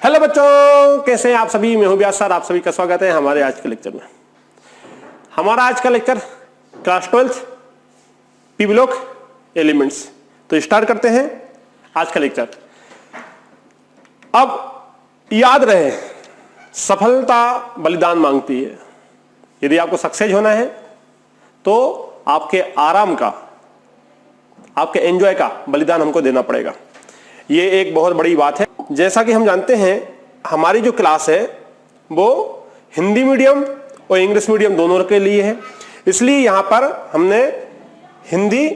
Hello बच्चों, कैसे हैं आप सभी। मैं हूं व्यास सर, आप सभी का स्वागत है हमारे आज के लेक्चर में। हमारा आज का lecture class 12 P block elements. तो स्टार्ट करते हैं आज का लेक्चर। अब याद रहे, सफलता बलिदान मांगती है। यदि आपको सक्सेस होना है तो आपके आराम का, आपके एंजॉय का बलिदान हमको देना पड़ेगा। ये एक बहुत बड़ी बात है। जैसा कि हम जानते हैं, हमारी जो क्लास है वो हिंदी मीडियम और इंग्लिश मीडियम दोनों के लिए है। इसलिए यहां पर हमने हिंदी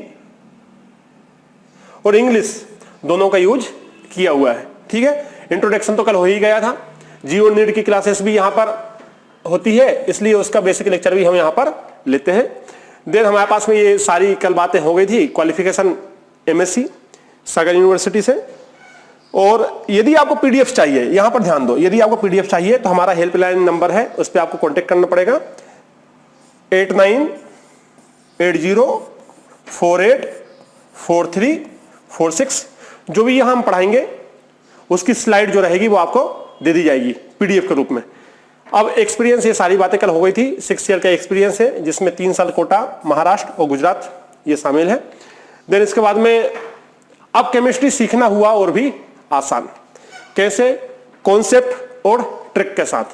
और इंग्लिश दोनों का यूज किया हुआ है। ठीक है, इंट्रोडक्शन तो कल हो ही गया था। जियो नीड की क्लासेस भी यहां पर होती है, इसलिए उसका बेसिक लेक्चर भी हम यहां पर लेते हैं। देन हमारे पास में ये सारी कल बातें हो गई थी, क्वालिफिकेशन एमएससी सागर यूनिवर्सिटी से। और यदि आपको पीडीएफ चाहिए, यहां पर ध्यान दो, यदि आपको पीडीएफ चाहिए तो हमारा हेल्पलाइन नंबर है, उस पर आपको कांटेक्ट करना पड़ेगा 8980484346। जो भी यहां हम पढ़ाएंगे उसकी स्लाइड जो रहेगी वो आपको दे दी जाएगी पीडीएफ के रूप में। अब एक्सपीरियंस, ये सारी बातें कल हो गई थी। 6 ईयर का एक्सपीरियंस है, जिसमें 3 साल कोटा, महाराष्ट्र और गुजरात ये शामिल है। देन इसके बाद में अब केमिस्ट्री सीखना हुआ और भी आसान। कैसे? कॉन्सेप्ट और ट्रिक के साथ।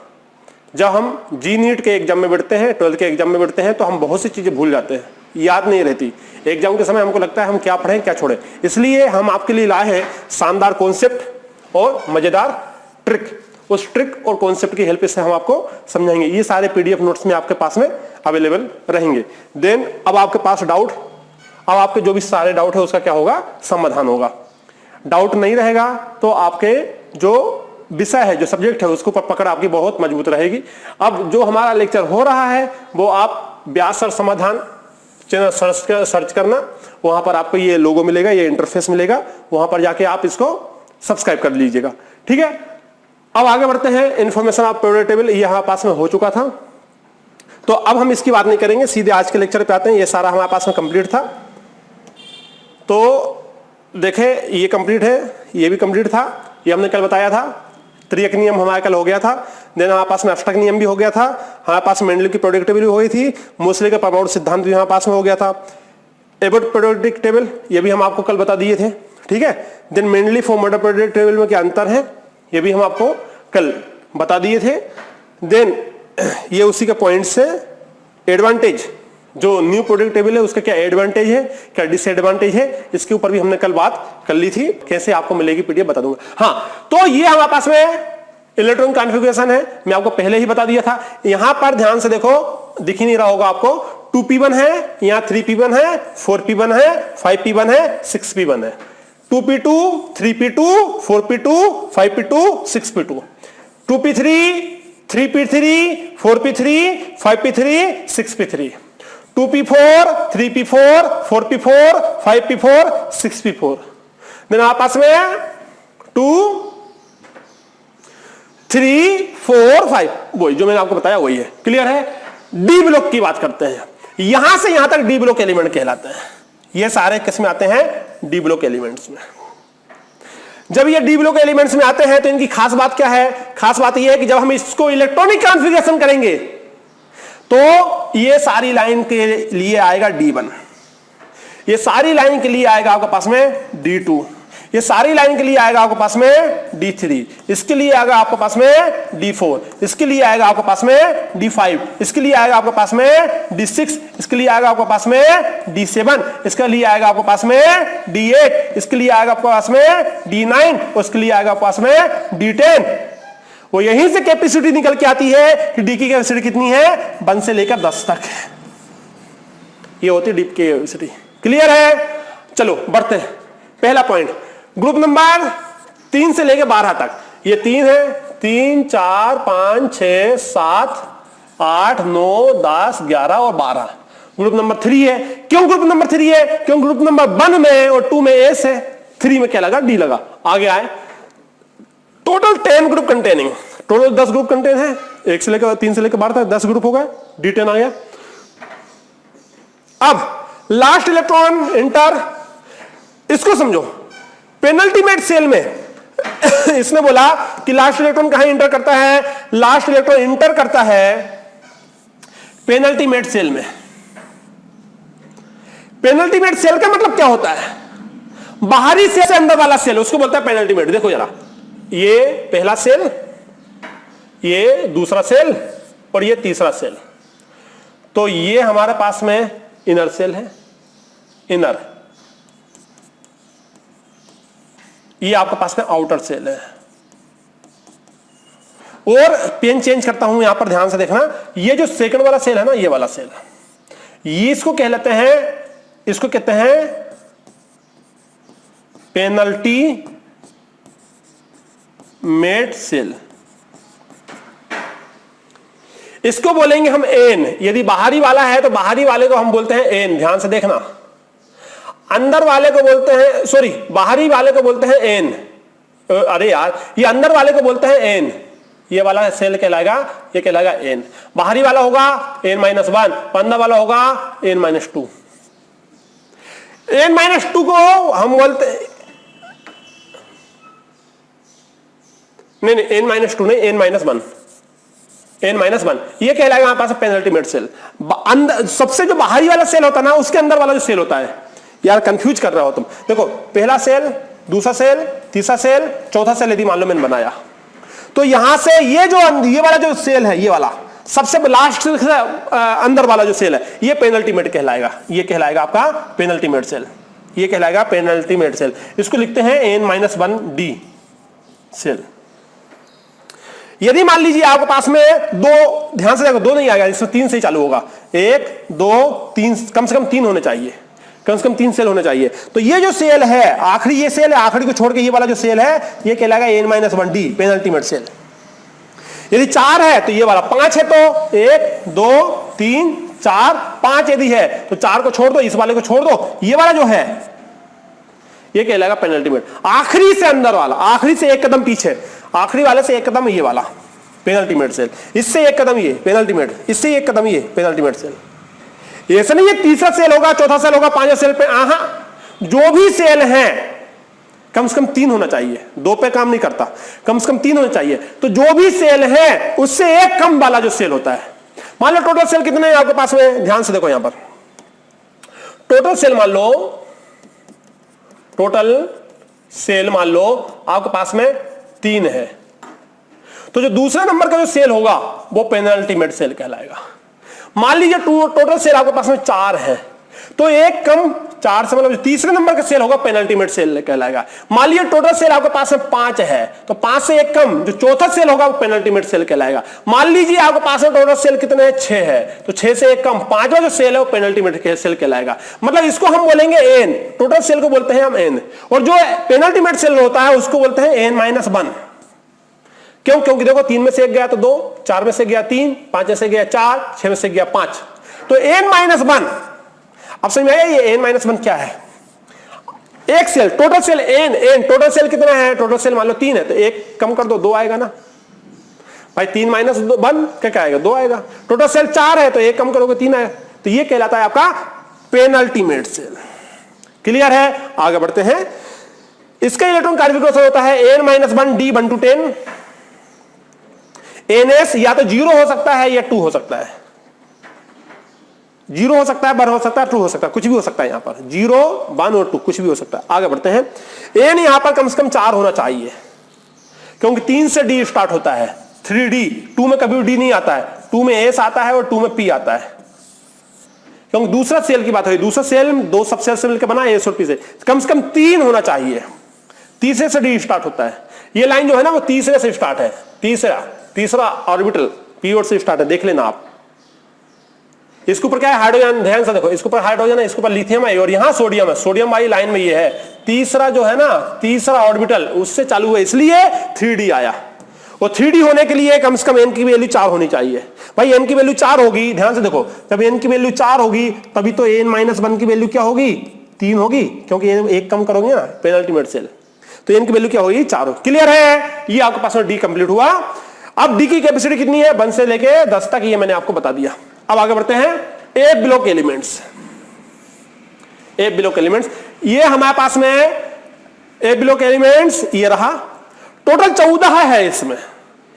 जब हम जी नीट के एग्जाम में बैठते हैं, 12th के एग्जाम में बैठते हैं, तो हम बहुत सी चीजें भूल जाते हैं, याद नहीं रहती। एग्जाम के समय हमको लगता है हम क्या पढ़ें क्या छोड़ें। इसलिए हम आपके लिए लाए हैं शानदार कॉन्सेप्ट और मजेदार ट्रिक। उस ट्रिक और कॉन्सेप्ट की हेल्प से हम आपको समझाएंगे। ये सारे पीडीएफ नोट्स में आपके पास में अवेलेबल रहेंगे। देन अब आपके पास डाउट, अब आपके जो भी सारे डाउट है उसका क्या होगा, समाधान होगा। डाउट नहीं रहेगा तो आपके जो विषय है, जो सब्जेक्ट है, उसको पकड़ आपकी बहुत मजबूत रहेगी। अब जो हमारा लेक्चर हो रहा है वो आप व्यास सर समाधान चैनल सर्च करना, वहां पर आपको ये लोगो मिलेगा, ये इंटरफेस मिलेगा, वहां पर जाके आप इसको सब्सक्राइब कर लीजिएगा। ठीक है, अब आगे बढ़ते हैं। इंफॉर्मेशन ऑफ पीरियोडिक टेबल यहाँ पास में हो चुका था, तो अब हम इसकी बात नहीं करेंगे, सीधे आज के लेक्चर पे आते हैं। ये सारा हमारे पास में कंप्लीट था। तो देखें, ये कंप्लीट है, ये भी कंप्लीट था, ये हमने कल बताया था। त्रियक नियम हमारे कल हो गया था। देन हमारे पास में अष्टक नियम भी हो गया था। हमारे पास मेंडल की पीरियोडिक टेबल भी हो गई थी। मोस्टली का परमाणु सिद्धांत भी हमारे पास में हो गया था। एबॉट पीरियोडिक टेबल ये भी हम आपको कल बता दिए थे। ठीक है, then Mendeleev for modern periodic table में क्या अंतर है ये भी हम आपको कल बता दिए थे। देन ये उसी के पॉइंट से एडवांटेज, जो न्यू पीरियोडिक टेबल है उसका क्या एडवांटेज है, क्या डिसएडवांटेज है, इसके ऊपर भी हमने कल बात कर ली थी। कैसे आपको मिलेगी पीडीएफ बता दूंगा। हाँ, तो ये हमारे पास में इलेक्ट्रॉन कॉन्फ़िगरेशन है, मैं आपको पहले ही बता दिया था। यहां पर ध्यान से देखो, दिख ही नहीं रहा होगा आपको, 2p1 है, यहां 3p1 है, 4p1 है, 5p1 है, 6p1 है। 2p2, 3p2, 4p2, 5p2, 6p2, 2p3, 3p3, 4p3, 5p3, 6p3, 2p4, 3p4, 4p4, 5p4, 6p4। Then आपस में 2, 3, 4, 5, वही जो मैंने आपको बताया वही है। क्लियर है? डी ब्लॉक की बात करते हैं, यहां से यहां तक डी ब्लॉक एलिमेंट कहलाते हैं। ये सारे किस में आते हैं? डी ब्लॉक एलिमेंट्स में। जब ये डी ब्लॉक एलिमेंट्स में आते हैं तो इनकी खास बात क्या है? खास बात यह है कि जब हम इसको इलेक्ट्रॉनिक कॉन्फ़िगरेशन करेंगे तो ये सारी लाइन के लिए आएगा D1, ये सारी लाइन के लिए आएगा आपके पास में D2, ये सारी लाइन के लिए आएगा आपके पास में D3, इसके लिए आएगा आपके पास में D4, इसके लिए आएगा आपके पास में D5, इसके लिए आएगा आपके पास में D6, इसके लिए आएगा आपके पास में D7, इसके लिए आएगा आपके पास में D8, इसके लिए आएगा आपके पास में D9, उसके लिए आएगा आपके पास में D10। वो यहीं से कैपेसिटी निकल के आती है कि डी की कैपेसिटी कितनी है, 1 से लेकर 10 तक है। ये होती है डी की कैपेसिटी। क्लियर है? चलो बढ़ते हैं। पहला पॉइंट, ग्रुप नंबर 3 से लेकर 12 तक। ये 3 है, 3, 4, 5, 6, 7, 8, 9, 10, 11 और 12। ग्रुप नंबर 3 है। क्यों ग्रुप नंबर 3 है? क्यों ग्रुप नंबर 1 में और 2 में एस है, 3 में क्या लगा? डी लगा। आगे आए, total 10 group containing, total 10 group contain है। 1 से लेकर 3 से लेकर 12 तक 10 ग्रुप हो गए, D10 आ गया। अब लास्ट इलेक्ट्रॉन इंटर, इसको समझो। पेनल्टीमेट सेल में इसने बोला कि लास्ट इलेक्ट्रॉन कहां इंटर करता है, लास्ट इलेक्ट्रॉन इंटर करता है पेनल्टीमेट सेल में। पेनल्टीमेट सेल का मतलब क्या होता है, बाहरी सेल से अंदर वाला सेल, उसको बोलता है पेनल्टीमेट। देखो जरा, ये पहला सेल, ये दूसरा सेल और ये तीसरा सेल। तो ये हमारे पास में इनर सेल है, इनर, ये आपके पास में आउटर सेल है। और पेन चेंज करता हूं यहां पर, ध्यान से देखना, ये जो सेकंड वाला सेल है ना, ये वाला सेल, ये इसको कह लेते हैं, इसको कहते हैं पेनल्टी मेट सेल। इसको बोलेंगे हम एन। यदि बाहरी वाला है तो बाहरी वाले को हम बोलते हैं एन, ध्यान से देखना। अंदर वाले को बोलते हैं, सॉरी, बाहरी वाले को बोलते हैं एन। अरे यार, ये अंदर वाले को बोलते हैं एन, ये वाला सेल कहलाएगा, ये कहलाएगा एन। बाहरी वाला होगा n-1, अंदर वाला होगा n-2। n-2 को हम बोलते हैं, नहीं n-2 नहीं, n-1, n-1, ये कहलाएगा हमारे पास पेनल्टीमेट सेल। अंदर सबसे जो बाहरी वाला सेल होता है ना, उसके अंदर वाला जो सेल होता है, यार कंफ्यूज कर रहा हो तुम। देखो, पहला सेल, दूसरा सेल, तीसरा सेल, चौथा सेल यदि मान लो मैंने बनाया, तो यहां से ये जो ये वाला जो सेल है, ये वाला सबसे लास्ट अंदर वाला जो सेल है, ये पेनल्टीमेट कहलाएगा। ये कहलाएगा आपका पेनल्टीमेट सेल, ये कहलाएगा पेनल्टीमेट सेल। इसको लिखते हैं n-1d सेल। यदि मान लीजिए आपके पास में दो, ध्यान से देखो, दो नहीं आएगा, इसमें 3 से ही चालू होगा, 1 2 3, कम से कम 3 होने चाहिए, कम से कम 3 सेल होने चाहिए। तो ये जो सेल है, आखिरी ये सेल है, आखिरी को छोड़ के ये वाला जो सेल है, ये कहलाएगा n-1d पेनल्टीमेट सेल। यदि 4 है तो ये वाला, 5 है तो 1 2 3 4 5 यदि है तो 4 को छोड़ दो, इस वाले को छोड़ दो, ये वाला जो है ये कहलाएगा पेनल्टीमेट। आखिरी से अंदर वाला, आखिरी से एक कदम पीछे, आखिरी वाले से एक कदम ये वाला पेनल्टीमेट सेल, इससे एक कदम ये पेनल्टीमेट, इससे एक कदम ये पेनल्टीमेट सेल। ऐसा नहीं है तीसरा सेल होगा, चौथा सेल होगा, पांचवा सेल पे, जो भी सेल है कम से कम 3 होना चाहिए, 2 पे काम नहीं करता, कम से कम 3 होना चाहिए। तो जो भी सेल है उससे एक कम वाला जो सेल होता है, मान लो टोटल सेल कितने हैं आपके पास में, ध्यान से देखो यहां पर टोटल सेल मान लो, टोटल सेल मान लो आपके पास में 3 है, तो जो दूसरे नंबर का जो सेल होगा वो पेनल्टीमेट सेल कहलाएगा। मान लीजिए टोटल सेल आपके पास में 4 है, तो एक कम 4 से मतलब तीसरे नंबर का सेल होगा पेनल्टीमेट सेल कहलाएगा। मान लीजिए टोटल सेल आपके पास में 5 है, तो 5 से एक कम जो चौथा सेल होगा वो पेनल्टीमेट सेल कहलाएगा। मान लीजिए आपके पास में टोटल सेल कितने हैं, 6 है, तो 6 से एक कम पांचवा जो सेल है वो पेनल्टीमेट सेल कहलाएगा। मतलब इसको हम बोलेंगे एन, टोटल सेल को बोलते हैं हम एन, और जो पेनल्टीमेट सेल होता है उसको बोलते हैं n-1। क्यों? क्योंकि देखो 3 में से एक गया तो 2, 4 में से गया 3, 5 में से गया 4, 6 में से गया 5, तो n-1। अब समझ में आया ये n-1 क्या है? एक cell, total cell n, total cell कितना है, टोटल सेल मान लो 3 है, तो एक कम कर दो 2 आएगा ना भाई, 3-1 क्या आएगा, 2 आएगा। टोटल सेल 4 है तो एक कम करोगे 3 आएगा, तो ये कहलाता है आपका पेनल्टीमेट सेल। क्लियर है? आगे बढ़ते हैं। इसका इलेक्ट्रॉन कॉन्फ़िगरेशन होता है n-1d 1-10। ns या तो 0 हो सकता है या 2 हो सकता है, 0 हो सकता है, 1 हो सकता है, 2 हो सकता है, कुछ भी हो सकता है। यहां पर 0 1 और 2 कुछ भी हो सकता है। आगे बढ़ते हैं। n यहां पर कम से कम 4 होना चाहिए, क्योंकि 3 से d स्टार्ट होता है, 3d, 2 में कभी d नहीं आता है, 2 में s आता है और 2 में p आता है, क्योंकि दूसरा सेल की बात हुई, दूसरा सेल 2 सब सेल से मिलकर बना s और p से, कम 3 होना चाहिए। तीसरे से d स्टार्ट होता है, ये लाइन जो है ना वो तीसरे से स्टार्ट है, तीसरा ऑर्बिटल पीरियड से स्टार्ट है, देख लेना आप। इसके ऊपर क्या है, हाइड्रोजन, ध्यान से देखो, इसके ऊपर हाइड्रोजन है, इसके ऊपर लिथियम है और यहां सोडियम है, सोडियम वाली लाइन में ये है, तीसरा जो है ना, तीसरा ऑर्बिटल उससे चालू हुआ, इसलिए 3d आया। और 3d होने के लिए कम से कम n की वैल्यू 4 होनी चाहिए। भाई n की वैल्यू 4 होगी, ध्यान से देखो, जब n की वैल्यू 4 होगी तभी तो n-1 की वैल्यू क्या होगी, 3 होगी, क्योंकि एक कम करोगे ना पेनल्टीमेट सेल, तो n की वैल्यू क्या होगी, 4 होगी। क्लियर है? ये आपके पास में d कंप्लीट हुआ। अब d की कैपेसिटी कितनी है, 1 से लेके 10 तक, ये मैंने आपको बता दिया। अब आगे बढ़ते हैं। ए ब्लॉक एलिमेंट्स, ए ब्लॉक एलिमेंट्स, ये हमारे पास में ए ब्लॉक एलिमेंट्स ये रहा, टोटल 14 है इसमें।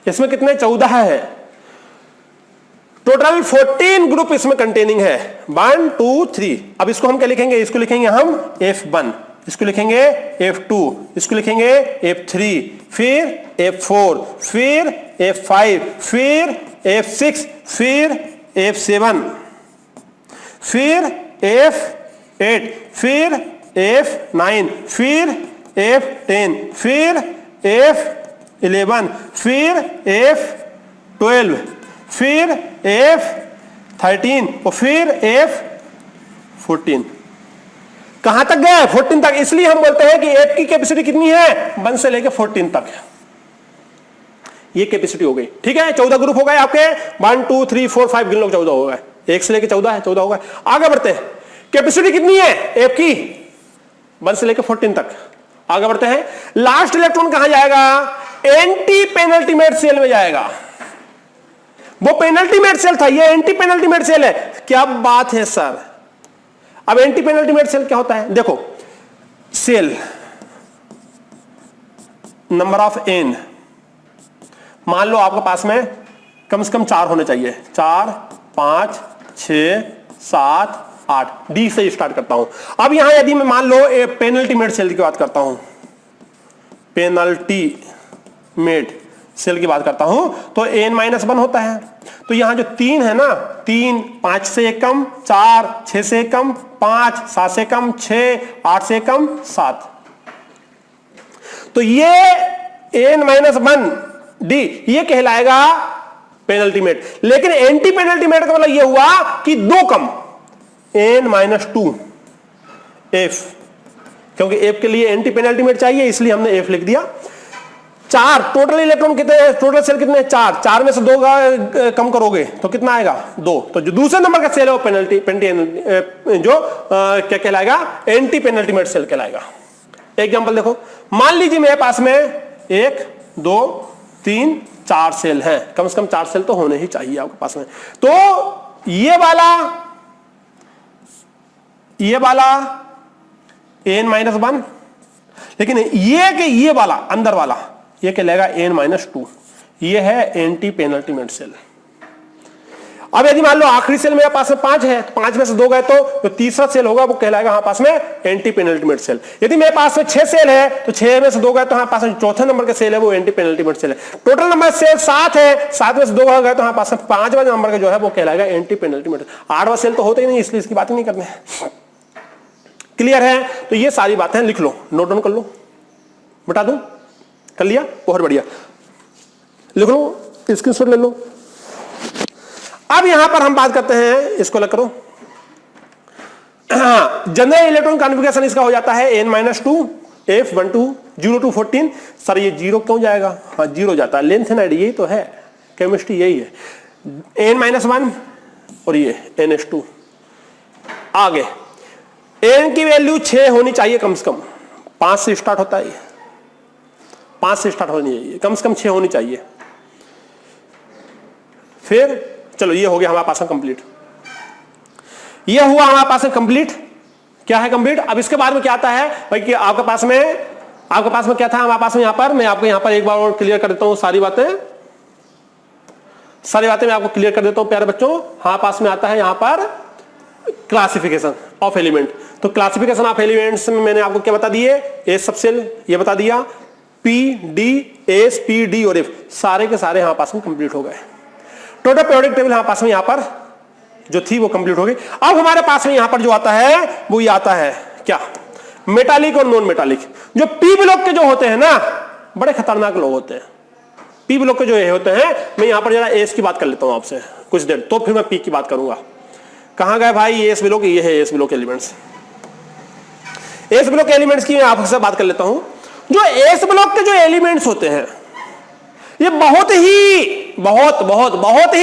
इसमें कितने 14 है। टोटल 14 ग्रुप इसमें कंटेनिंग है 1 2 3। अब इसको हम क्या लिखेंगे, इसको लिखेंगे हम F1, इसको लिखेंगे F2, इसको लिखेंगे F3, फिर F4, फिर F5, फिर F6, फिर F7, फिर F8, फिर F9, फिर F10, फिर F11, फिर F12, फिर F13 और फिर F14। कहां तक गए 14 तक। इसलिए हम बोलते हैं कि एफ की कैपेसिटी कितनी है 1 से लेकर 14 तक है। ये कैपेसिटी हो गई, ठीक है। 14 ग्रुप हो गए आपके 1 2 3 4 5 गिन लो, 14 हो गए। 1 से लेकर 14 है, 14 हो गए। आगे बढ़ते हैं, कैपेसिटी कितनी है एफ की 1 से लेकर 14 तक। आगे बढ़ते हैं, लास्ट इलेक्ट्रॉन कहां जाएगा, एंटी पेनल्टीमेट सेल में जाएगा। वो पेनल्टीमेट सेल था, ये एंटी पेनल्टीमेट सेल है। क्या बात है सर। अब एंटी पेनल्टीमेट सेल क्या होता है, देखो सेल नंबर ऑफ एन, मान लो आपके पास में कम से कम 4 होने चाहिए, 4 5 6 7 8, डी से स्टार्ट करता हूं। अब यहां यदि मैं मान लो पेनल्टीमेट सेल की बात करता हूं, पेनल्टीमेट सेल की बात करता हूं तो n-1 होता है। तो यहां जो 3 है ना, 3 5 से कम, 4 6 से कम, 5 7 से कम, 6 8 से कम, 7। तो ये n-1 डी ये कहलाएगा पेनल्टीमेट। लेकिन एंटी पेनल्टीमेट का मतलब ये हुआ कि 2 कम, n-2 एफ, क्योंकि एफ के लिए एंटी पेनल्टीमेट चाहिए इसलिए हमने एफ लिख दिया। 4 टोटल इलेक्ट्रॉन कितने, टोटल सेल कितने, 4 4 में से 2 का कम करोगे तो कितना आएगा 2। तो जो दूसरे नंबर का सेल है वो पेनल्टी जो क्या कहलाएगा, एंटी पेनल्टीमेट सेल कहलाएगा। एग्जांपल देखो, मान लीजिए मेरे पास में 1 2 3 4 सेल हैं, कम से कम 4 सेल तो होने ही चाहिए आपके पास में। तो ये वाला n-1, लेकिन ये वाला अंदर वाला ये कहलाएगा n-2, ये है एंटी पेनल्टीमेट सेल। अब यदि मान लो आखिरी सेल मेरे पास में 5 है, 5 में से 2 गए तो जो तीसरा सेल होगा वो कहलाएगा हमारे पास में एंटी पेनल्टीमेट सेल। यदि मेरे पास में 6 सेल है तो 6 में से 2 गए तो हमारे पास में चौथे नंबर का सेल है वो एंटी पेनल्टीमेट सेल है। टोटल नंबर सेल 7 है, 7 में से 2 गए तो हमारे पास में 5वां नंबर का जो है वो कहलाएगा एंटी पेनल्टीमेट। 8वां सेल तो होता ही नहीं, इसलिए इसकी बात नहीं करनी है। क्लियर है। तो ये सारी बातें लिख लो, नोट डाउन कर लो, बता दूं, कर लिया, बहुत बढ़िया, लिख लो, स्क्रीनशॉट ले लो। अब यहां पर हम बात करते हैं, इसको अलग करो। जनरल इलेक्ट्रॉन कॉन्फ़िगरेशन इसका हो जाता है n-2 F12 0 to 14। सर ये 0 क्यों जाएगा, हाँ 0 जाता है, लेंथ एंड यही तो है, केमिस्ट्री यही है। n-1 और ये NH2। आगे n की वैल्यू 6 होनी चाहिए कम से कम, 5 से स्टार्ट होता है, 5 से स्टार्ट होनी चाहिए, कम से कम 6 होनी चाहिए। फिर चलो ये हो गया हमारे पास में कंप्लीट, ये हुआ हमारे पास में कंप्लीट। क्या है कंप्लीट। अब इसके बाद में क्या आता है भाई कि आपके पास में क्या था हमारे पास में, यहां पर मैं आपको यहां पर एक बार और क्लियर कर देता हूं, सारी बातें मैं आपको क्लियर कर देता हूं प्यारे बच्चों। हमारे पास में आता है यहां पर क्लासिफिकेशन ऑफ एलिमेंट। तो क्लासिफिकेशन ऑफ एलिमेंट्स में मैंने आपको क्या बता दिए, एस सबसेल ये बता दिया, P D S P D और एफ सारे के सारे हमारे पास में कंप्लीट हो गए। टोटल पीरियोडिक टेबल हमारे पास में यहां पर जो थी वो कंप्लीट हो गई। अब हमारे पास में यहां पर जो आता है वो ये आता है क्या, मेटालिक और नॉन मेटालिक। जो पी ब्लॉक के जो होते हैं ना बड़े खतरनाक लोग होते हैं। पी ब्लॉक के जो ये होते हैं, मैं यहां पर जरा एस की बात कर लेता हूं आपसे कुछ देर, तो फिर मैं पी की बात करूंगा। कहां गए भाई एस ब्लॉक, ये है S block elements. S block elements की मैं आपसे बात कर लेता हूं। जो एस ब्लॉक के जो एलिमेंट्स होते हैं ये बहुत ही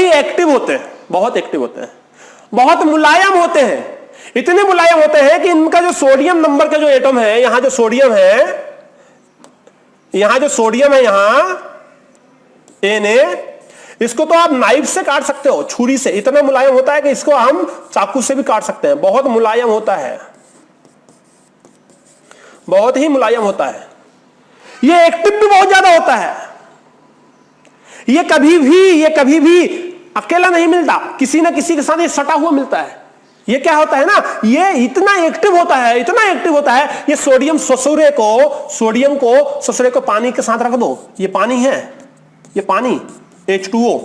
एक्टिव होते हैं, बहुत मुलायम होते हैं। इतने मुलायम होते हैं कि इनका जो सोडियम नंबर का जो एटम है, यहां जो सोडियम है यहां Na, इसको तो आप नाइफ से काट सकते हो, छुरी से, इतना मुलायम होता है कि इसको हम चाकू से भी काट सकते हैं। बहुत मुलायम होता है, बहुत ही मुलायम होता है। ये एक्टिव भी बहुत ज्यादा होता है। ये कभी भी अकेला नहीं मिलता, किसी ना किसी के साथ ये सटा हुआ मिलता है। ये क्या होता है ना, ये इतना एक्टिव होता है, इतना एक्टिव होता है, ये सोडियम को ससुरे को पानी के साथ रख दो, ये पानी है, ये पानी H2O,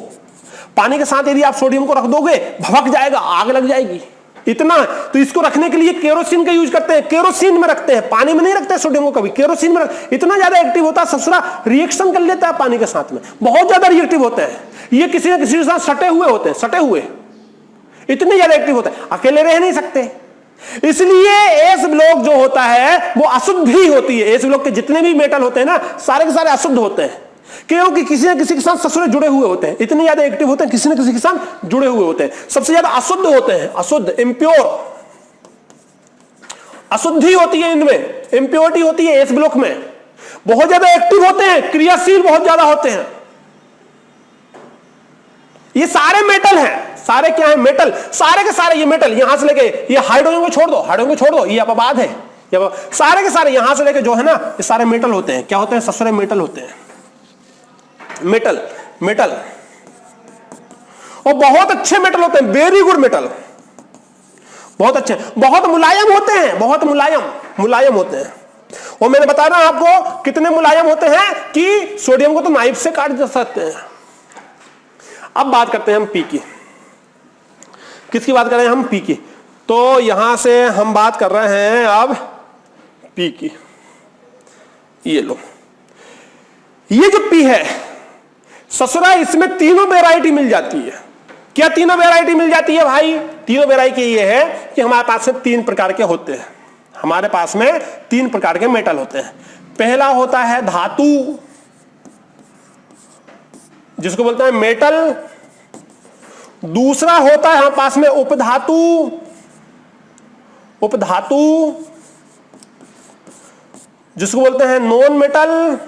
पानी के साथ यदि आप सोडियम को रख दोगे भभक जाएगा, आग लग जाएगी, इतना। तो इसको रखने के लिए केरोसिन का यूज करते हैं, केरोसिन में रखते हैं, पानी में नहीं रखते सोडियम को कभी, केरोसिन में इतना ज्यादा एक्टिव होता है, ससुरा रिएक्शन कर लेता है पानी के साथ में, बहुत ज्यादा रिएक्टिव होते हैं। ये किसी न किसी के साथ सटे हुए होते हैं, सटे हुए, इतने ज्यादा एक्टिव होते हैं, अकेले रह नहीं सकते। इसलिए एस ब्लॉक जो होता है वो अशुद्ध ही होती है। एस ब्लॉक के जितने भी मेटल होते हैं ना, सारे के सारे अशुद्ध होते हैं, क्योंकि किसी न किसी के साथ ससुरे जुड़े हुए होते हैं, इतने ज्यादा एक्टिव होते हैं, किसी न किसी के साथ जुड़े हुए होते हैं। सबसे ज्यादा अशुद्ध होते हैं, अशुद्ध, इम्प्योर, अशुद्धि होती है इनमें, इम्प्योरिटी होती है एस ब्लॉक में। बहुत ज्यादा एक्टिव होते हैं, क्रियाशील बहुत ज्यादा होते हैं। ये सारे मेटल हैं, सारे क्या है, मेटल, सारे के सारे ये मेटल, यहां से लेके ये हाइड्रोजन को छोड़ दो, हाइड्रोजन को छोड़ दो, ये अपवाद है, सारे के सारे यहां से लेके जो है ना, ये सारे मेटल होते हैं। क्या होते हैं, ससुरे मेटल होते हैं, मेटल, मेटल, और बहुत अच्छे मेटल होते हैं, वेरी गुड मेटल, बहुत अच्छे, बहुत मुलायम होते हैं, बहुत मुलायम होते हैं। और मैंने बताया ना आपको कितने मुलायम होते हैं कि सोडियम को तो नाइफ से काट जा सकते हैं। अब बात करते हैं हम पी की, किसकी बात कर रहे हैं हम, पी की। तो यहां से हम बात कर रहे हैं अब पी की, ये लो, ये जो पी है ससुरा, इसमें तीनों वैरायटी मिल जाती है। क्या तीनों वैरायटी मिल जाती है भाई? तीनों वैरायटी ये है कि हमारे पास में 3 प्रकार के होते हैं, हमारे पास में 3 प्रकार के मेटल होते हैं। पहला होता है धातु, जिसको बोलते हैं मेटल। दूसरा होता है हमारे पास में उपधातु, उपधातु जिसको बोलते हैं नॉन मेटल।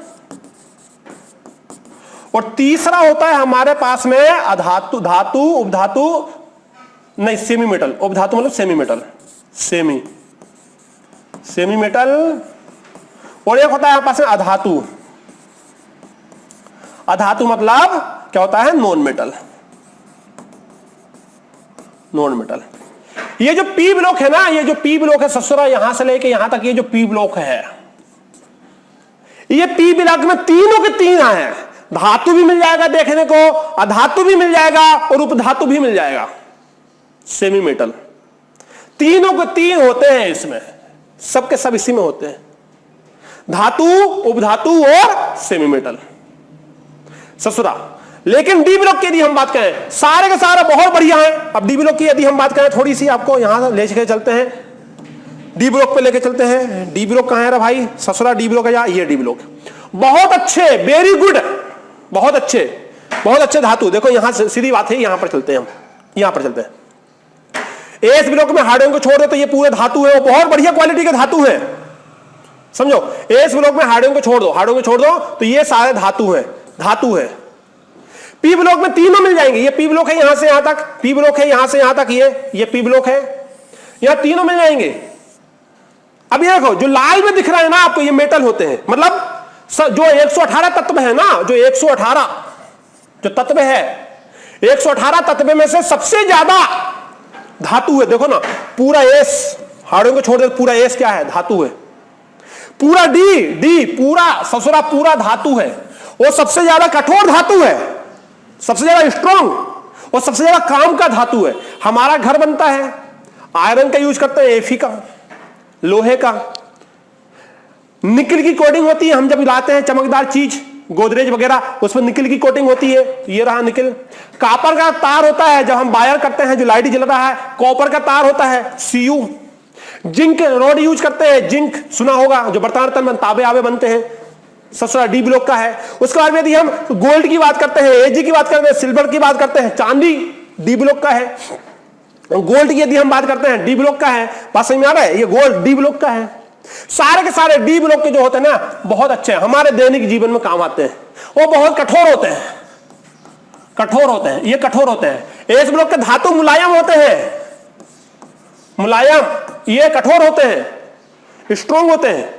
और तीसरा होता है हमारे पास में अधातु, धातु, उपधातु नहीं, सेमी मेटल। उपधातु मतलब सेमी मेटल, सेमी मेटल। और एक होता है हमारे पास में अधातु, अधातु मतलब क्या होता है, नॉन मेटल, नॉन मेटल। ये जो पी ब्लॉक है ना, ये जो पी ब्लॉक है ससुरा, यहां से लेके यहां तक ये जो पी ब्लॉक है, ये पी ब्लॉक में तीनों के 3 हैं। धातु भी मिल जाएगा देखने को, अधातु भी मिल जाएगा और उपधातु भी मिल जाएगा, सेमी मेटल। तीनों के 3 होते हैं इसमें, सबके सब इसी में होते हैं, धातु, उपधातु और सेमी मेटल ससुरा। लेकिन डी ब्लॉक की यदि हम बात करें, सारे के सारे बहुत बढ़िया है। अब डी ब्लॉक की यदि हम बात करें, थोड़ी सी आपको यहां ले चलते हैं, डी ब्लॉक पे लेके चलते हैं। डी ब्लॉक कहां है रे भाई, ससुरा डी ब्लॉक है या ये डी ब्लॉक। बहुत अच्छे, वेरी गुड, बहुत अच्छे, बहुत अच्छे धातु। देखो यहां से सीधी बात है, यहां पर चलते हैं हम, यहां पर चलते हैं। एस ब्लॉक में हाइड्रोजन को छोड़ दे तो ये पूरे धातु है, वो बहुत बढ़िया क्वालिटी के धातु है, समझो। एस ब्लॉक में हाइड्रोजन को छोड़ दो, हाइड्रोजन को छोड़ दो तो ये सारे धातु है, धातु है। पी ब्लॉक में तीनों मिल जाएंगे, ये पी ब्लॉक है यहां से यहां तक, पी ब्लॉक है यहां से यहां तक, ये पी ब्लॉक है, यहां तीनों मिल जाएंगे। अब ये देखो जो लाल में दिख रहा है ना आपको, ये मेटल होते हैं। मतलब जो 118 तत्व है ना, जो 118 जो तत्व है, 118 तत्व में से सबसे ज्यादा धातु है। देखो ना, पूरा एस, हाइड्रोजन को छोड़ दे पूरा एस क्या है, धातु है। पूरा डी पूरा ससुरा पूरा धातु है। वो सबसे ज्यादा कठोर धातु है, सबसे ज्यादा स्ट्रॉन्ग और सबसे ज्यादा काम का धातु है। हमारा घर बनता है, आयरन का यूज करते हैं, एफी का, लोहे का। निकल की कोटिंग होती है, हम जब लाते हैं चमकदार चीज, गोदरेज वगैरह, उसमें निकल की कोटिंग होती है, ये रहा निकल। कॉपर का तार होता है, जब हम वायर करते हैं, जो लाइट जल रहा है, कॉपर का तार होता है, सीयू। जिंक रॉड यूज करते हैं, जिंक सुना होगा, जो बर्तन में ताबे आवे बनते हैं, ससुरा डी ब्लॉक का है। उसके बाद यदि हम गोल्ड की बात करते हैं, एजी की बात करते हैं, सिल्वर की बात करते हैं, चांदी डी ब्लॉक का है। गोल्ड की यदि हम बात करते हैं, डी ब्लॉक का है। बात समझ में आ रहा है, ये गोल्ड डी ब्लॉक का है। सारे के सारे डी ब्लॉक के जो होते हैं ना, बहुत अच्छे हैं, हमारे दैनिक जीवन में काम आते हैं। वो बहुत कठोर होते हैं, कठोर होते हैं, ये कठोर होते हैं। एस ब्लॉक के धातु मुलायम होते हैं, मुलायम, ये कठोर होते हैं, स्ट्रॉन्ग होते हैं।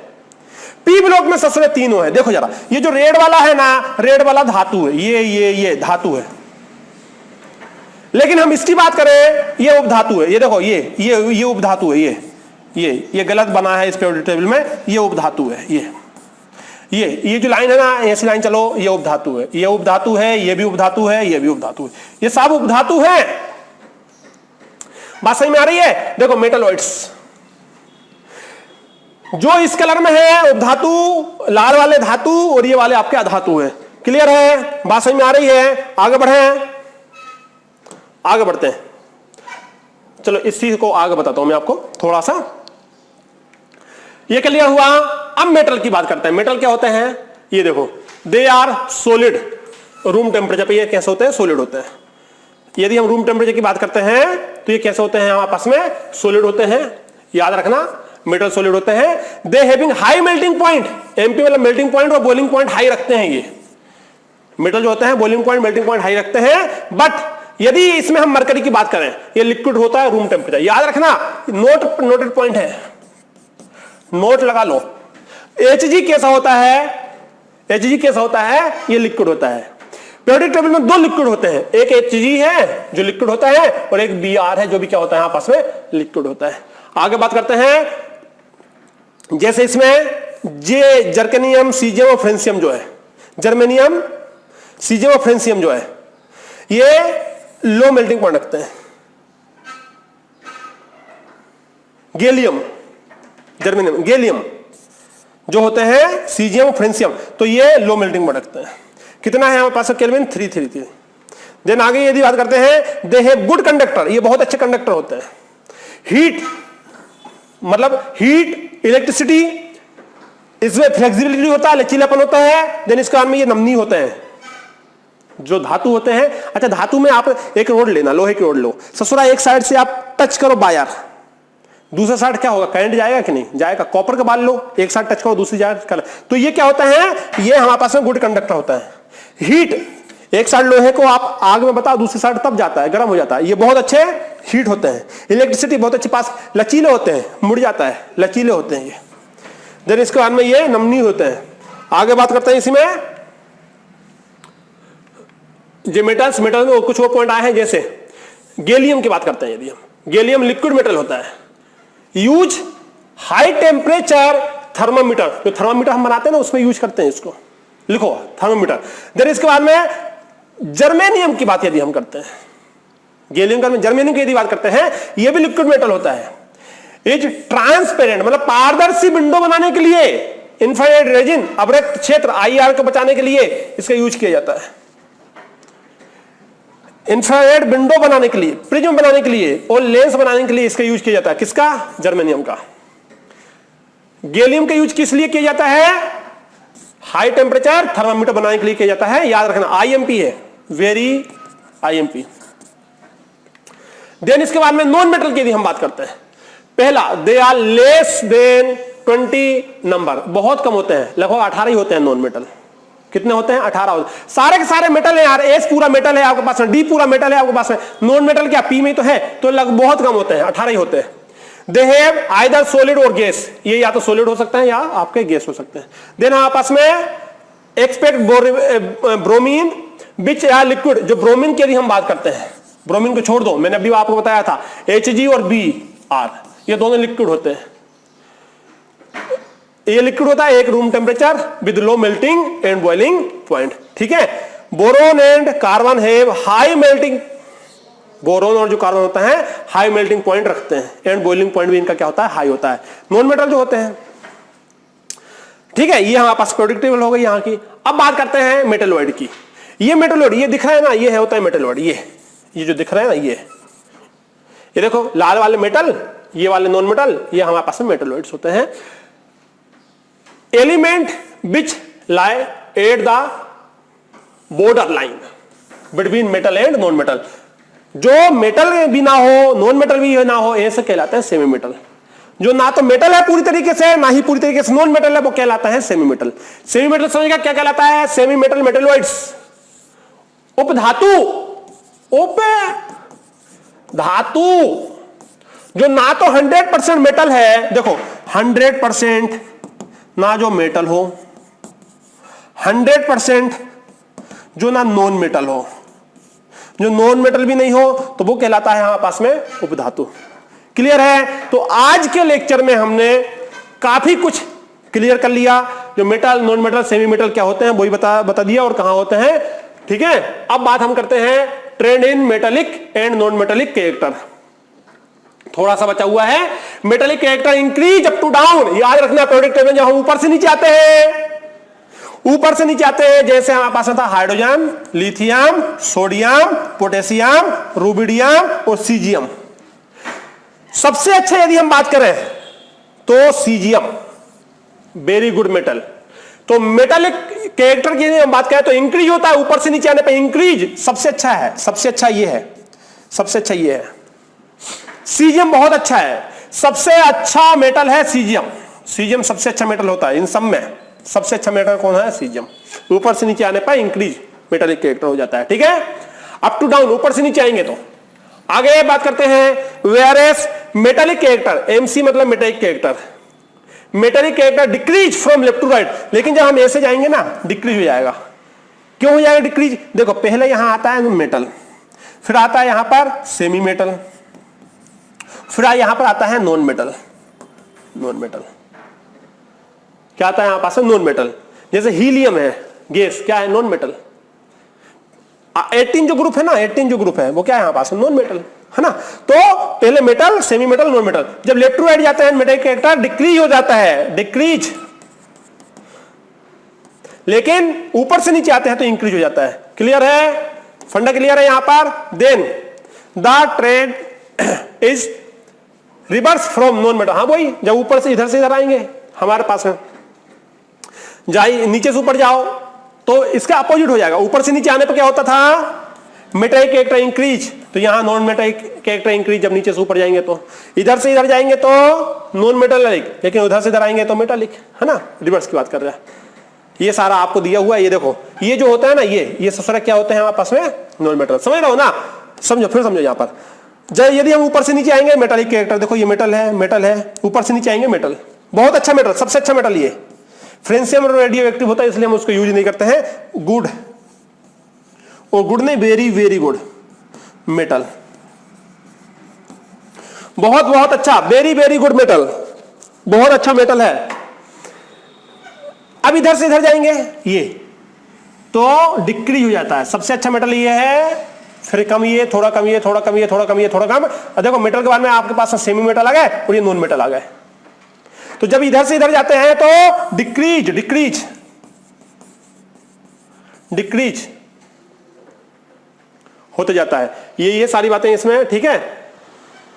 पी ब्लॉक में ससुरे तीनों है। देखो जरा, ये जो रेड वाला है ना, रेड वाला धातु है, ये धातु है, लेकिन हम इसकी बात करें, ये उपधातु है। ये देखो, ये उपधातु है, ये गलत बना है इस पीरियोडिक टेबल में, ये उपधातु है। ये जो लाइन है ना, ऐसी लाइन चलो, ये उपधातु है, ये उपधातु है, ये भी उपधातु है, ये भी उपधातु है, ये सब उपधातु है। बात समझ में आ रही है? देखो मेटलॉइड्स जो इस कलर में है उपधातु, लाल वाले धातु और ये वाले आपके अधातु है। क्लियर है? बात समझ में आ रही है? आगे बढ़ते हैं। चलो इस चीज को आगे बताता हूं मैं आपको थोड़ा सा। ये क्लियर हुआ। अब मेटल की बात करते हैं। मेटल क्या होते हैं? ये देखो, they are solid room temperature पे। ये कैसे होते हैं? सॉलिड होते हैं। यदि हम रूम टेम्परेचर की बात करते हैं तो ये कैसे होते हैं? आपस में सॉलिड होते हैं। याद रखना, मेटल सॉलिड होते हैं। They having high melting point. MP मतलब मेल्टिंग पॉइंट और बॉइलिंग पॉइंट हाई रखते हैं। ये मेटल जो होते हैं boiling point, melting point high रखते हैं। बट यदि इसमें हम मरकरी की बात करें, ये लिक्विड होता है रूम टेम्परेचर। याद रखना, नोटेड पॉइंट है, नोट लगा लो। Hg कैसा होता है? Hg कैसा होता है? ये लिक्विड होता है। पीरियोडिक टेबल में दो लिक्विड होते हैं, एक Hg है जो लिक्विड होता है और एक Br है जो भी क्या होता है आपस में लिक्विड होता है। आगे बात करते हैं। जैसे इसमें जे जर्मेनियम, सीजियम और फ्रेंसियम जो है, जर्मेनियम, सीजियम और फ्रेंसियम जो है, ये लो मेल्टिंग पॉइंट रखते हैं। गैलियम, जर्मेनियम, गैलियम जो होते हैं, सीजियम और फ्रेंसियम, तो ये लो मेल्टिंग पॉइंट रखते हैं। कितना है हमारे पास? केल्विन 333। देन आगे यदि बात करते हैं, दे हैव गुड कंडक्टर। ये बहुत अच्छे कंडक्टर होते हैं। हीट मतलब हीट, इलेक्ट्रिसिटी, इसमें फ्लेक्सिबिलिटी होता है, लचीलापन होता है। देन इसके बाद में ये नमनीय होते हैं जो धातु होते हैं। अच्छा, धातु में आप एक रोड लेना, लोहे की रोड लो, ससुरा एक साइड से आप टच करो वायर, दूसरा साइड क्या होगा? करंट जाएगा कि नहीं जाएगा? कॉपर का बाल लो, एक साइड टच करो, दूसरी साइड कर, तो ये क्या होता है? ये हमारे पास में गुड कंडक्टर होता है। हीट, एक साइड लोहे को आप आग में बताओ, दूसरी साइड तब जाता है, गर्म हो जाता है, ये बहुत अच्छे हीट होते हैं। इलेक्ट्रिसिटी बहुत अच्छे पास, लचीले होते हैं, मुड़ जाता है, लचीले होते हैं ये। देन इसके बाद में ये नमनीय होते हैं। आगे बात करते हैं इसमें जो मेटल्स में कुछ और पॉइंट आए हैं। जैसे गैलियम की बात करते हैं, यदि हम गैलियम लिक्विड मेटल होता है। यूज हाई टेम्परेचर थर्मामीटर, जो थर्मामीटर हम बनाते हैं ना उसमें यूज करते हैं इसको, लिखो थर्मामीटर। देन इसके बाद में जर्मेनियम की बात यदि हम करते हैं, गैलियम का जर्मेनियम की यदि बात करते हैं, यह भी लिक्विड मेटल होता है। इज ट्रांसपेरेंट मतलब पारदर्शी विंडो बनाने के लिए, इंफ्रारेड रेजिन अवरक्त क्षेत्र IR को बचाने के लिए इसका यूज किया जाता है। इंफ्रारेड विंडो बनाने के लिए, प्रिज्म बनाने के लिए और लेंस बनाने के लिए इसका यूज किया जाता है। किसका? जर्मेनियम का। गैलियम का यूज किस लिए किया जाता है? हाई टेम्परेचर थर्मामीटर बनाने के लिए किया जाता है। याद रखना IMP है, वेरी IMP। देन इसके बाद में नॉन मेटल की यदि हम बात करते हैं, पहला, they are less than 20 number, बहुत कम होते हैं, लगभग 18 ही होते हैं नॉन मेटल। कितने होते हैं? 18 होते हैं। सारे के सारे मेटल है यार, एस पूरा मेटल है आपके पास में, डी पूरा मेटल है आपके पास में, नॉन मेटल क्या पी में तो है, तो लगभग बहुत कम होते हैं, 18 ही होते हैं। दे हैव आइदर सॉलिड और गैस, ये या तो सॉलिड हो सकता है या आपके गैस हो सकते हैं। देन आपस में एक्सपेक्ट ब्रोमीन विच या लिक्विड, जो ब्रोमीन की यदि हम बात करते हैं, ब्रोमीन को छोड़ दो, मैंने अभी आपको बताया था Hg और Br, ये दोनों लिक्विड होते हैं। ये लिक्विड होता है एक room temperature with low melting and boiling point, ठीक है। Boron and carbon have high melting, boron और जो कार्बन होता है हाई मेल्टिंग पॉइंट रखते हैं एंड बॉइलिंग पॉइंट भी इनका क्या होता है? हाई होता है। नॉन मेटल जो होते हैं, ठीक है। ये हमारे पास पीरियोडिक टेबल हो गई यहाँ की। अब बात करते हैं मेटलॉइड की। ये मेटलॉइड, ये दिख रहा है ना, ये है होता है मेटलॉइड। ये जो दिख रहा है ना, ये देखो लाल वाले मेटल, ये वाले नॉन मेटल, ये हमारे पास में मेटलॉइड्स होते हैं। Element which lie at the border line between metal and non metal, जो मेटल भी ना हो नॉन मेटल भी ना हो, ऐसे कहलाते हैं सेमी मेटल। जो ना तो मेटल है पूरी तरीके से, ना ही पूरी तरीके से नॉन मेटल है, वो कहलाता है सेमी मेटल। सेमी मेटल समझेगा क्या कहलाता है? सेमी मेटल मेटलॉइड्स, उपधातु, उप धातु जो ना तो 100% मेटल है, देखो 100% ना जो मेटल हो, 100% जो ना नॉन मेटल हो। जो नॉन मेटल भी नहीं हो तो वो कहलाता है हमारे पास में उपधातु। क्लियर है? तो आज के लेक्चर में हमने काफी कुछ क्लियर कर लिया। जो metal, non metal, semi metal क्या होते हैं वही बता दिया और कहां होते हैं। ठीक है, अब बात हम करते हैं trend in metallic and non metallic character. थोड़ा सा बचा हुआ है। Metallic character increase up to down, याद रखना पीरियोडिक टेबल जब हम ऊपर से नीचे आते हैं, ऊपर से नीचे आते हैं, जैसे हमारे पास था hydrogen, lithium, sodium, potassium, rubidium और सीजियम। सबसे अच्छा यदि हम बात करें तो सीजियम, वेरी गुड मेटल। तो मेटालिक कैरेक्टर की हम बात करें तो इंक्रीज होता है ऊपर से नीचे आने पर, इंक्रीज सबसे अच्छा है, सबसे अच्छा ये है, सबसे अच्छा ये है। सीजियम बहुत अच्छा है, सबसे अच्छा मेटल है सीजियम। सीजियम सबसे अच्छा मेटल होता है इन सब में, सबसे अच्छा मेटल कौन है? सीजियम। ऊपर से नीचे आने पर इंक्रीज मेटालिक कैरेक्टर हो जाता है। ठीक है, अप टू डाउन, ऊपर से नीचे आएंगे तो। आगे बात करते हैं वेयरएस मेटालिक कैरेक्टर, एमसी मतलब metallic character. Metallic character decrease from left to right, लेकिन जब हम ऐसे जाएंगे ना डिक्रीज हो जाएगा। क्यों हो जाएगा डिक्रीज? देखो पहले यहां आता है मेटल, फिर आता है यहां पर सेमी मेटल, फिर यहां पर आता है नॉन मेटल। नॉन मेटल क्या आता है यहां पास? Non metal. जैसे हीलियम है गैस, क्या है? Non metal. 18 जो ग्रुप है ना, 18 जो ग्रुप है वो क्या है यहां पास? नॉन मेटल है ना। तो पहले metal, semi metal, non metal. जब लेफ्ट टू राइट जाते हैं मेटालिक कैरेक्टर डिक्रीज हो जाता है, डिक्रीज। लेकिन ऊपर से नीचे आते हैं तो इंक्रीज हो जाता है। क्लियर है? फंडा क्लियर है यहां पर? Then the trend is reverse from non metal. हाँ वही, जब ऊपर से इधर इधर आएंगे हमारे पास में, जाइए नीचे से ऊपर जाओ तो इसका अपोजिट हो जाएगा। ऊपर से नीचे आने पर क्या होता था? मेटालिक कैरेक्टर इंक्रीज, तो यहां नॉन मेटालिक कैरेक्टर इंक्रीज। जब नीचे से ऊपर जाएंगे तो, इधर से इधर जाएंगे तो नॉन मेटालिक, लेकिन उधर से इधर आएंगे तो मेटालिक, है ना। रिवर्स की बात कर रहे हैं। ये सारा आपको दिया हुआ है। ये देखो, ये जो होता है ना, ये सब क्या होते हैं हमारे पास में? Non metal. समझ रहे हो ना? समझो, फिर समझो। यहां पर यदि हम ऊपर से नीचे आएंगे मेटालिक कैरेक्टर, देखो ये मेटल है, मेटल है, ऊपर से नीचे आएंगे मेटल, बहुत अच्छा मेटल, सबसे अच्छा मेटल ये। फ्रेंशियम रेडियो एक्टिव होता है इसलिए हम उसको यूज नहीं करते हैं। गुड, और गुड नहीं, वेरी वेरी गुड मेटल, बहुत बहुत अच्छा, वेरी वेरी गुड मेटल, बहुत अच्छा मेटल है। अब इधर से इधर जाएंगे ये तो डिक्रीज हो जाता है। सबसे अच्छा मेटल ये है, फिर कम ये, थोड़ा कम ये, थोड़ा कम ये, थोड़ा कम ये, थोड़ा कम। और देखो मेटल के बाद में आपके पास सेमी मेटल आ गए और ये नॉन मेटल आ गए। तो जब इधर से इधर जाते हैं तो डिक्रीज डिक्रीज डिक्रीज होते जाता है। ये सारी बातें इसमें। ठीक है,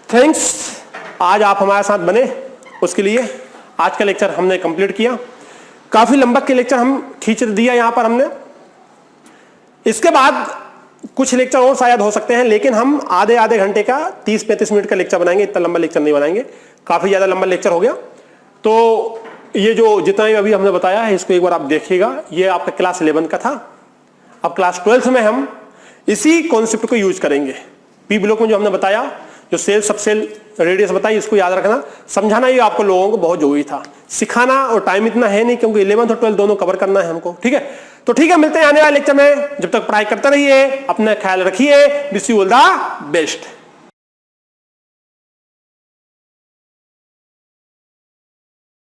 थैंक्स, आज आप हमारे साथ बने उसके लिए। आज का लेक्चर हमने कंप्लीट किया। काफी लंबा के लेक्चर हम खींच दिया यहां पर हमने। इसके बाद कुछ लेक्चर और शायद हो सकते हैं, लेकिन हम आधे आधे घंटे का 30-35 मिनट का लेक्चर बनाएंगे। इतना लंबा लेक्चर नहीं बनाएंगे, काफी ज्यादा लंबा लेक्चर हो गया। तो ये जो जितना भी अभी हमने बताया है इसको एक बार आप देखिएगा। ये आपका क्लास 11 का था। अब क्लास 12 में हम इसी कॉन्सेप्ट को यूज करेंगे। पी ब्लॉक में जो हमने बताया, जो सेल सब सेल रेडियस बताई, इसको याद रखना। समझाना ये आपको लोगों को बहुत जरूरी था। सिखाना और टाइम इतना है नहीं, क्योंकि 11th और 12th दोनों कवर करना है हमको। ठीक है, तो ठीक है, मिलते हैं आने वाले लेक्चर में। जब तक पढ़ाई करते रहिए, अपना ख्याल रखिए। Wish you all the best.